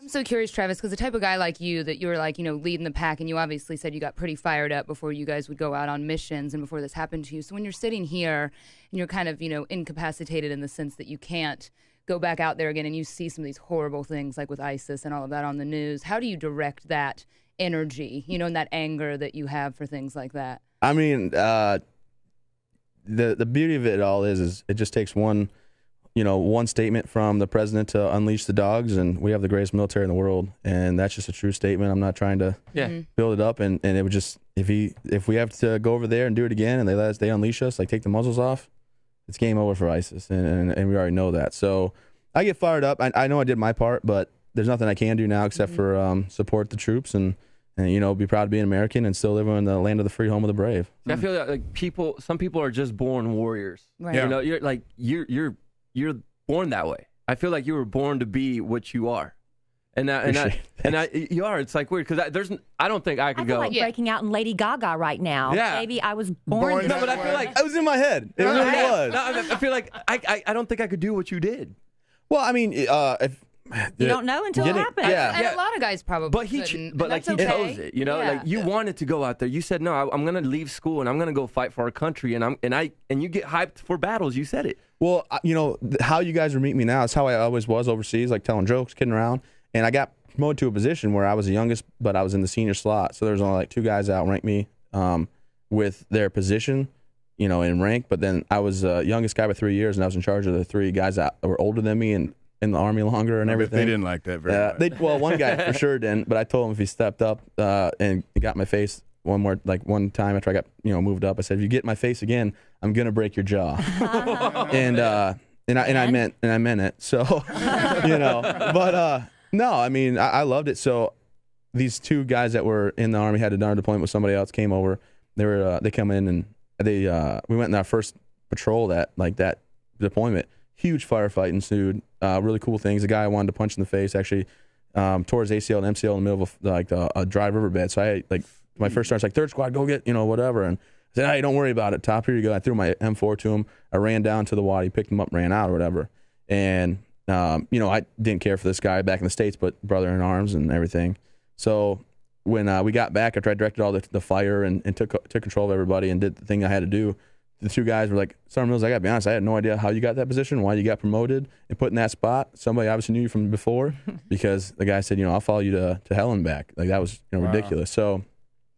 I'm so curious, Travis, because the type of guy like you that you were like, leading the pack, and you obviously said you got pretty fired up before you guys would go out on missions and before this happened to you. So when you're sitting here and you're kind of, incapacitated in the sense that you can't go back out there again and you see some of these horrible things like with ISIS and all of that on the news, how do you direct that energy, and that anger that you have for things like that? I mean, the beauty of it all is it just takes one statement from the president to unleash the dogs, and we have the greatest military in the world, and that's just a true statement. I'm not trying to build it up, and it would just, if we have to go over there and do it again, and they unleash us, like take the muzzles off, it's game over for ISIS, and we already know that. So I get fired up. I know I did my part, but there's nothing I can do now except for support the troops and be proud to be an American and still live in the land of the free, home of the brave. I feel like some people are just born warriors. Right. Yeah. You're born that way. I feel like you were born to be what you are. You are. It's like weird because I don't think I could go. I feel like breaking out in Lady Gaga right now. Yeah. Maybe I was born. No, but I feel like I was in my head. It really was. No, I feel like I don't think I could do what you did. Well, I mean, if you don't know until it happens. And a lot of guys probably. But he chose it. Like you wanted to go out there. You said no. I'm going to leave school and I'm going to go fight for our country. And you get hyped for battles. You said it. Well, how you guys are meeting me now is how I always was overseas, like telling jokes, kidding around. And I got promoted to a position where I was the youngest, but I was in the senior slot. So there was only like 2 guys that outranked me with their position, in rank. But then I was the youngest guy by 3 years, and I was in charge of the 3 guys that were older than me and in the Army longer and everything. They didn't like that very much. Well, one guy for sure didn't, but I told him if he stepped up and got my face one time after I got moved up, I said, if you get my face again, I'm gonna break your jaw. and I meant it. So but no, I mean I loved it. So these 2 guys that were in the Army had another deployment with somebody else, came over. They come in and we went in our first patrol that deployment. Huge firefight ensued. Really cool things. A guy I wanted to punch in the face actually tore his ACL and MCL in the middle of a dry riverbed. So I my first start's like, 3rd squad, go get whatever. And I said, hey, don't worry about it. Top, here you go. I threw my M4 to him. I ran down to the wadi, picked him up, ran out or whatever. And I didn't care for this guy back in the States, but brother in arms and everything. So when we got back after I directed all the fire and took control of everybody and did the thing I had to do, the 2 guys were like, Sergeant Mills, I got to be honest, I had no idea how you got that position, why you got promoted and put in that spot. Somebody obviously knew you from before because the guy said, I'll follow you to hell and back. Like that was ridiculous. So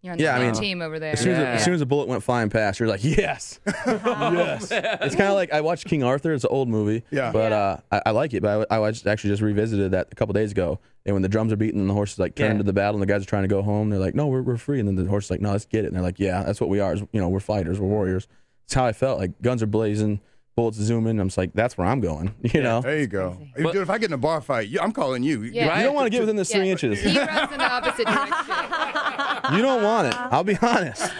you're on the team over there. As soon as a bullet went flying past, you're like, yes, yes. It's kind of like I watched King Arthur. It's an old movie, but I like it. But I actually just revisited that a couple days ago. And when the drums are beating and the horses turn into the battle and the guys are trying to go home, they're like, no, we're free. And then the horse is like, no, let's get it. And they're like, yeah, that's what we are. We're fighters, we're warriors. It's how I felt. Like guns are blazing, bullets zooming. I'm just like, that's where I'm going. There you go. Dude, if I get in a bar fight, I'm calling you. Yeah. You don't want to get within the 3 inches. He runs in the opposite direction. You don't want it. I'll be honest.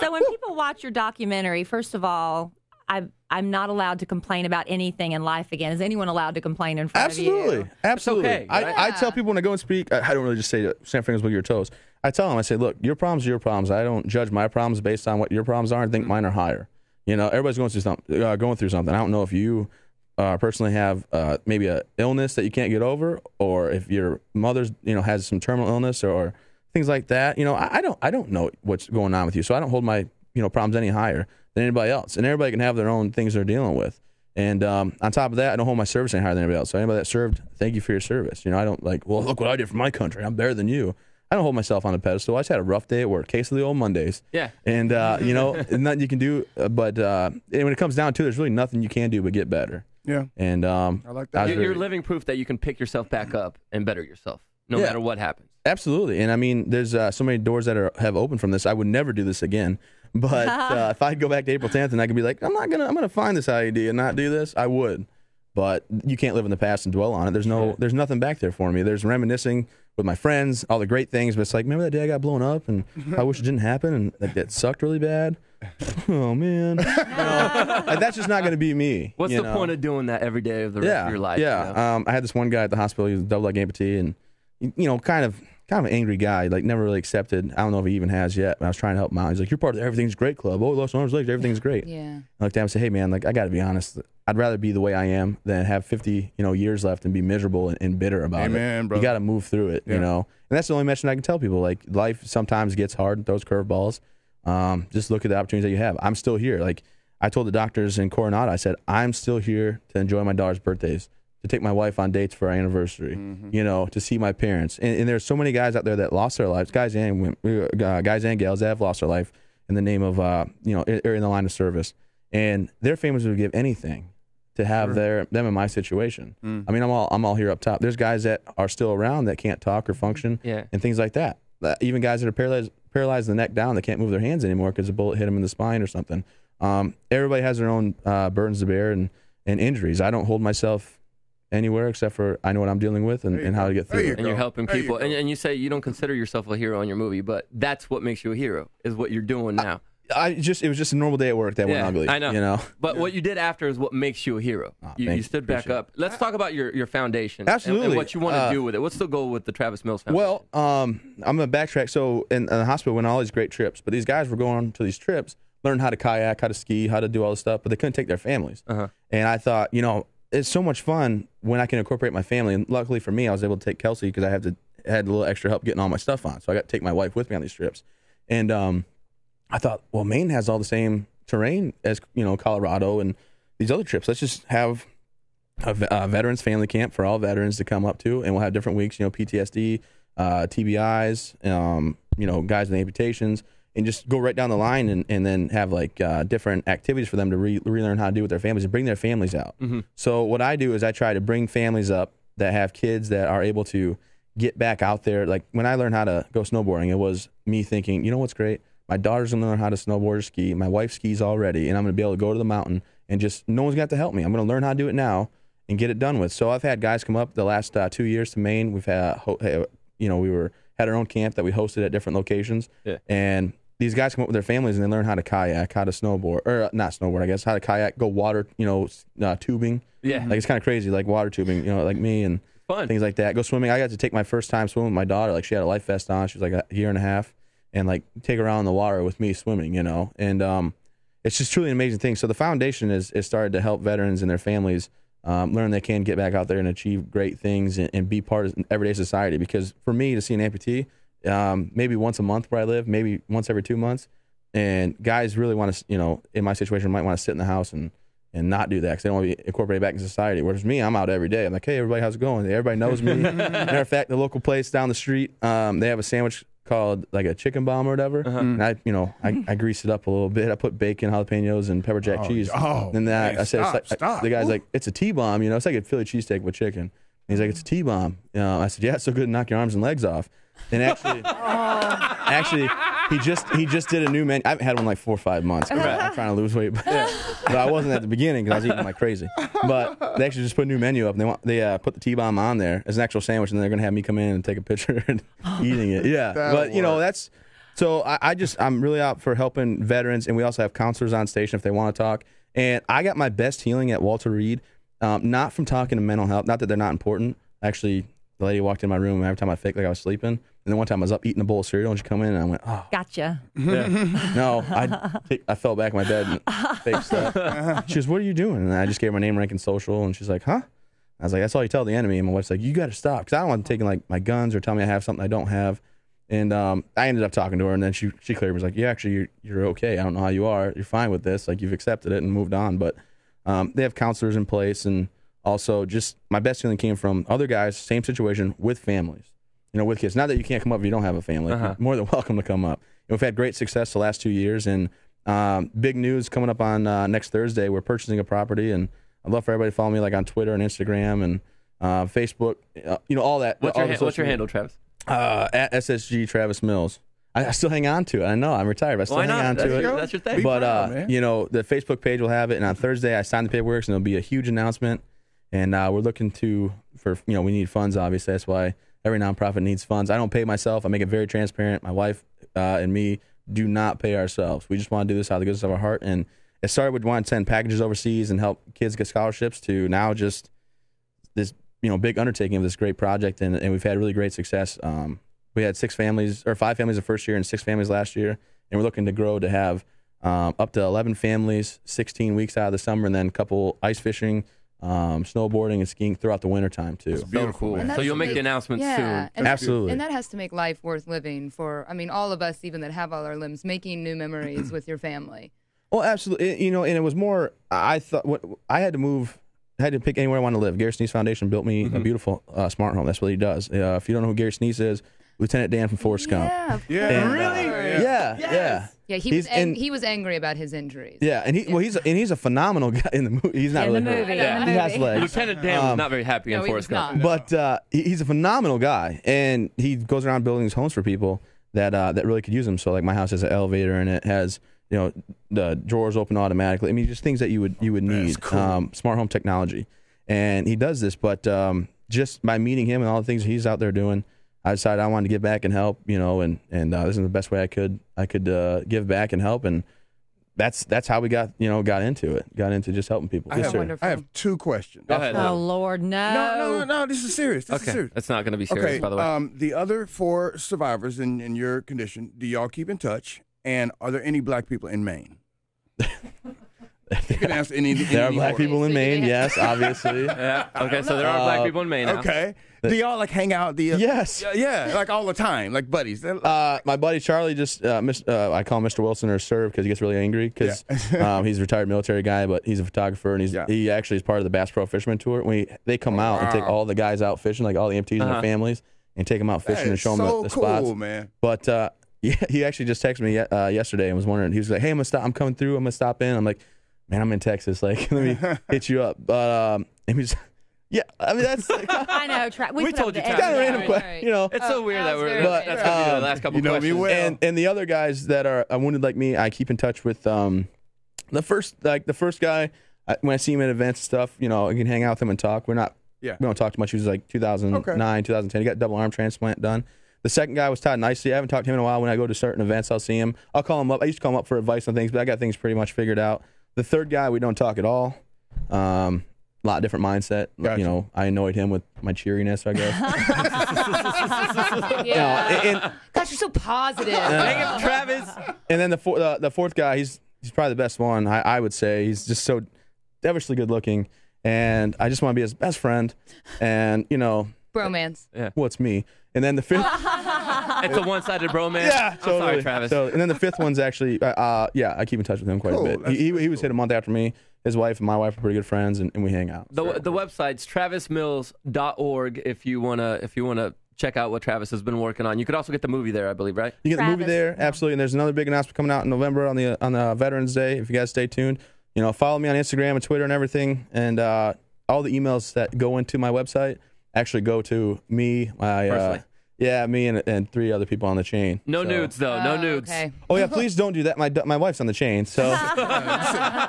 So when people watch your documentary, first of all, I'm not allowed to complain about anything in life again. Is anyone allowed to complain in front of you? Absolutely. Okay, right? I tell people when I go and speak, I don't really just say snap fingers, look at your toes. I tell them, I say, look, your problems are your problems. I don't judge my problems based on what your problems are. I think mine are higher. Everybody's going through something. I don't know if you personally have maybe an illness that you can't get over, or if your mother's has some terminal illness or things like that. I don't know what's going on with you, so I don't hold my problems any higher than anybody else. And everybody can have their own things they're dealing with. And on top of that, I don't hold my service any higher than anybody else. So anybody that served, thank you for your service. I don't well, look what I did for my country. I'm better than you. I don't hold myself on a pedestal. I just had a rough day at work. Case of the old Mondays. Yeah. And, nothing you can do. But and when it comes down to it, there's really nothing you can do but get better. Yeah. And I like that. You're living proof that you can pick yourself back up and better yourself no matter what happens. Absolutely. And, I mean, there's so many doors that have opened from this. I would never do this again. But if I could go back to April 10th and I could be like, I'm gonna find this IED and not do this, I would. But you can't live in the past and dwell on it. There's nothing back there for me. There's reminiscing with my friends, all the great things, but it's like, remember that day I got blown up and I wish it didn't happen and that sucked really bad? Oh, man. That's just not going to be me. What's the point of doing that every day of the rest of your life? Yeah. I had this one guy at the hospital. He was a double-leg amputee and, kind of kind of an angry guy, like never really accepted. I don't know if he even has yet. But I was trying to help him out. He's like, "You're part of the Everything's Great Club. Oh, lost arms, legs, everything's great." Yeah. I looked at him and said, "Hey, man, like I got to be honest. I'd rather be the way I am than have 50, years left and be miserable and bitter about it. Brother. You got to move through it, And that's the only message I can tell people. Like life sometimes gets hard and throws curveballs. Just look at the opportunities that you have. I'm still here. Like I told the doctors in Coronado, I said, I'm still here to enjoy my daughter's birthdays, to take my wife on dates for our anniversary, to see my parents. And there's so many guys out there that lost their lives, guys and gals that have lost their life in the name of, or in the line of service. And their families would give anything to have them in my situation. I mean, I'm all here up top. There's guys that are still around that can't talk or function and things like that. Even guys that are paralyzed the neck down, that can't move their hands anymore because a bullet hit them in the spine or something. Everybody has their own burdens to bear and injuries. I don't hold myself anywhere except for I know what I'm dealing with and how to get through it. And you're helping people. And you say you don't consider yourself a hero in your movie, but that's what makes you a hero, is what you're doing now. It was just a normal day at work that went ugly. I know. But what you did after is what makes you a hero. You stood back up. Let's talk about your foundation. Absolutely. And what you want to do with it. What's the goal with the Travis Mills Foundation? Well, I'm going to backtrack. So in the hospital, we went on all these great trips, but these guys were going to these trips, learn how to kayak, how to ski, how to do all this stuff, but they couldn't take their families. And I thought, it's so much fun when I can incorporate my family. And luckily for me, I was able to take Kelsey because I had a little extra help getting all my stuff on. So I got to take my wife with me on these trips. And I thought, well, Maine has all the same terrain as, Colorado and these other trips. Let's just have a veterans family camp for all veterans to come up to, and we'll have different weeks, PTSD, TBIs, guys with amputations, and just go right down the line and then have different activities for them to relearn how to do with their families and bring their families out. So what I do is I try to bring families up that have kids that are able to get back out there. Like when I learned how to go snowboarding, it was me thinking, you know what's great? My daughter's going to learn how to snowboard or ski. My wife skis already, and I'm going to be able to go to the mountain and just no one's got to help me. I'm going to learn how to do it now and get it done with. So I've had guys come up the last 2 years to Maine. We've had, had our own camp that we hosted at different locations. Yeah. And these guys come up with their families and they learn how to kayak, how to snowboard, or not snowboard, I guess, how to kayak, go water, tubing. Yeah. Like it's kind of crazy, like water tubing, like me and fun. Things like that. Go swimming. I got to take my first time swimming with my daughter. Like she had a life vest on. She was like a year and a half. And take her out in the water with me swimming, and it's just truly an amazing thing. So the foundation is started to help veterans and their families learn they can get back out there and achieve great things and be part of everyday society. Because for me to see an amputee, maybe once a month where I live, maybe once every 2 months, and guys really want to, in my situation, might want to sit in the house and not do that because they don't want to be incorporated back in society. Whereas me, I'm out every day. I'm like, hey, everybody, how's it going? Everybody knows me. Matter of fact, the local place down the street, they have a sandwich called like a chicken bomb or whatever. And I greased it up a little bit. I put bacon, jalapenos, and pepper jack cheese. And then I said, the guy's like, it's a T-bomb, it's like a Philly cheesesteak with chicken. And he's like, it's a T-bomb. I said, yeah, it's so good to knock your arms and legs off. And actually, he just did a new menu. I haven't had one like 4 or 5 months. I'm trying to lose weight, but I wasn't at the beginning because I was eating like crazy. But they actually just put a new menu up. And they put the T-bomb on there as an actual sandwich, and they're gonna have me come in and take a picture and eating it. Yeah, but that's so. I'm really out for helping veterans, and we also have counselors on station if they want to talk. And I got my best healing at Walter Reed, not from talking to mental health. Not that they're not important. Actually, the lady walked in my room, and every time I faked like I was sleeping. And then one time I was up eating a bowl of cereal, and she come in, and I went, oh. Gotcha. Yeah. No, I fell back in my bed and faked stuff. She goes, what are you doing? And I just gave her my name, rank, and social, and she's like, huh? I was like, that's all you tell the enemy. And my wife's like, you got to stop. Because I don't want them taking like my guns or tell me I have something I don't have. And I ended up talking to her, and then she clearly was like, yeah, actually, you're okay. I don't know how you are. You're fine with this. Like, you've accepted it and moved on. But they have counselors in place, and also just my best feeling came from other guys, same situation, with families. With kids. Not that you can't come up if you don't have a family. You're more than welcome to come up. We've had great success the last 2 years, and big news coming up on next Thursday. We're purchasing a property, and I'd love for everybody to follow me on Twitter and Instagram and Facebook. All that. What's your handle, Travis? At SSG Travis Mills. I still hang on to it. I know I'm retired, but I still hang on to it. That's your thing. But the Facebook page will have it, and on Thursday I signed the paperwork, and there'll be a huge announcement. And we're looking for we need funds. Obviously, that's why. Every nonprofit needs funds. I don't pay myself. I make it very transparent. My wife and me do not pay ourselves. We just want to do this out of the goodness of our heart. And it started with wanting to send packages overseas and help kids get scholarships to now just this big undertaking of this great project. And we've had really great success we had 5 families the first year and 6 families last year, and we're looking to grow to have up to 11 families, 16 weeks out of the summer, and then a couple ice fishing, snowboarding, and skiing throughout the wintertime too. That's beautiful. So you'll make the announcements soon. Absolutely. And that has to make life worth living for, I mean, all of us, even that have all our limbs, making new memories with your family. Well, absolutely. And it was more, I thought, I had to move, I had to pick anywhere I wanted to live. Gary Sneese Foundation built me a beautiful smart home. That's what he does. If you don't know who Gary Sneese is, Lieutenant Dan from Forrest Gump. Yeah, Really? Yeah, he was angry about his injuries. Yeah, and he's a phenomenal guy in the movie. He's not In the really movie, hurt. in the He has movie. legs. Lieutenant Dan was not very happy in Forrest Gump. But he's a phenomenal guy, and he goes around building these homes for people that really could use them. So like my house has an elevator, and it has the drawers open automatically. I mean, just things that you would need. Cool. Smart home technology, and he does this. But just by meeting him and all the things he's out there doing, I decided I wanted to give back and help. And this is the best way I could give back and help, and that's how we got into it. Got into just helping people. I have 2 questions. Go ahead. Oh, Lord, No, this is serious. This is Okay, serious. that's not going to be serious, by the way. The other 4 survivors in your condition, do y'all keep in touch? And are there any black people in Maine? You can answer any. There are black people in Maine, yes, obviously. Yeah. Okay, so there are black people in Maine now. Okay. Do y'all like hang out? Yes. Yeah, like all the time, like buddies. My buddy Charlie just, I call him Mr. Wilson or Sir because he gets really angry because he's a retired military guy, but he's a photographer, and he actually is part of the Bass Pro Fisherman Tour. They come out and take all the guys out fishing, like all the amputees and their families, and take them out fishing and show them the spots. Man. But he actually just texted me yesterday and was wondering. He was like, "Hey, I'm coming through. I'm gonna stop in." I'm like, "Man, I'm in Texas. Like, let me hit you up." But and he was. Yeah, I mean that's. I know. We told you, Kind of random question, It's so weird that we're. But, That's gonna be the last couple questions. Me well. And the other guys that are wounded like me, I keep in touch with. The first guy, when I see him at events and stuff, I can hang out with him and talk. We don't talk too much. He was like 2009, 2010. He got double arm transplant done. The second guy was Todd Nicely. I haven't talked to him in a while. When I go to certain events, I'll see him. I'll call him up. I used to call him up for advice on things, but I got things pretty much figured out. The third guy, we don't talk at all. A lot of different mindset. Gotcha. I annoyed him with my cheeriness, I guess. Gosh, you're so positive. Hang up, Travis. And then the fourth guy, he's probably the best one. I would say he's just so devilishly good looking, and I just want to be his best friend. And Bromance. Yeah. what's me? And then the fifth. It's a one-sided bromance. Yeah, I'm totally. sorry, Travis. And then the fifth one's actually, I keep in touch with him quite a bit. He was hit a month after me. His wife and my wife are pretty good friends, and we hang out. The website's travismills.org if you wanna check out what Travis has been working on. You could also get the movie there, I believe, right? You get the movie there, absolutely. And there's another big announcement coming out in November on the Veterans Day. If you guys stay tuned, follow me on Instagram and Twitter and everything. And all the emails that go into my website actually go to me, me and 3 other people on the chain. No nudes though. No nudes. Okay. Oh yeah, please don't do that. My wife's on the chain, so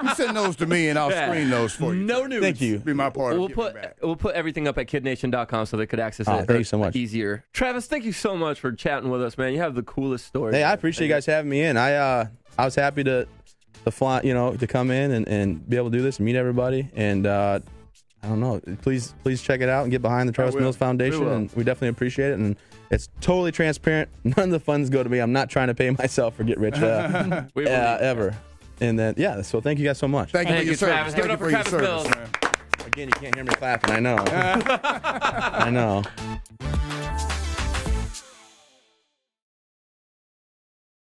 You send those to me, and I'll screen those for you. No nudes. thank you. Be my part of giving back. We'll put everything up at kidnation.com so they could access it. Thank you so much. Easier. Travis, thank you so much for chatting with us, man. You have the coolest story. Hey, I appreciate you guys having me in. I was happy to fly, to come in and be able to do this and meet everybody. And I don't know. Please check it out and get behind the Travis Mills Foundation, and we definitely appreciate it. And it's totally transparent. None of the funds go to me. I'm not trying to pay myself or get rich ever. And then so thank you guys so much. Thank you for your Travis. service. Give it up for Travis Mills. Again, you can't hear me clapping. I know. I know.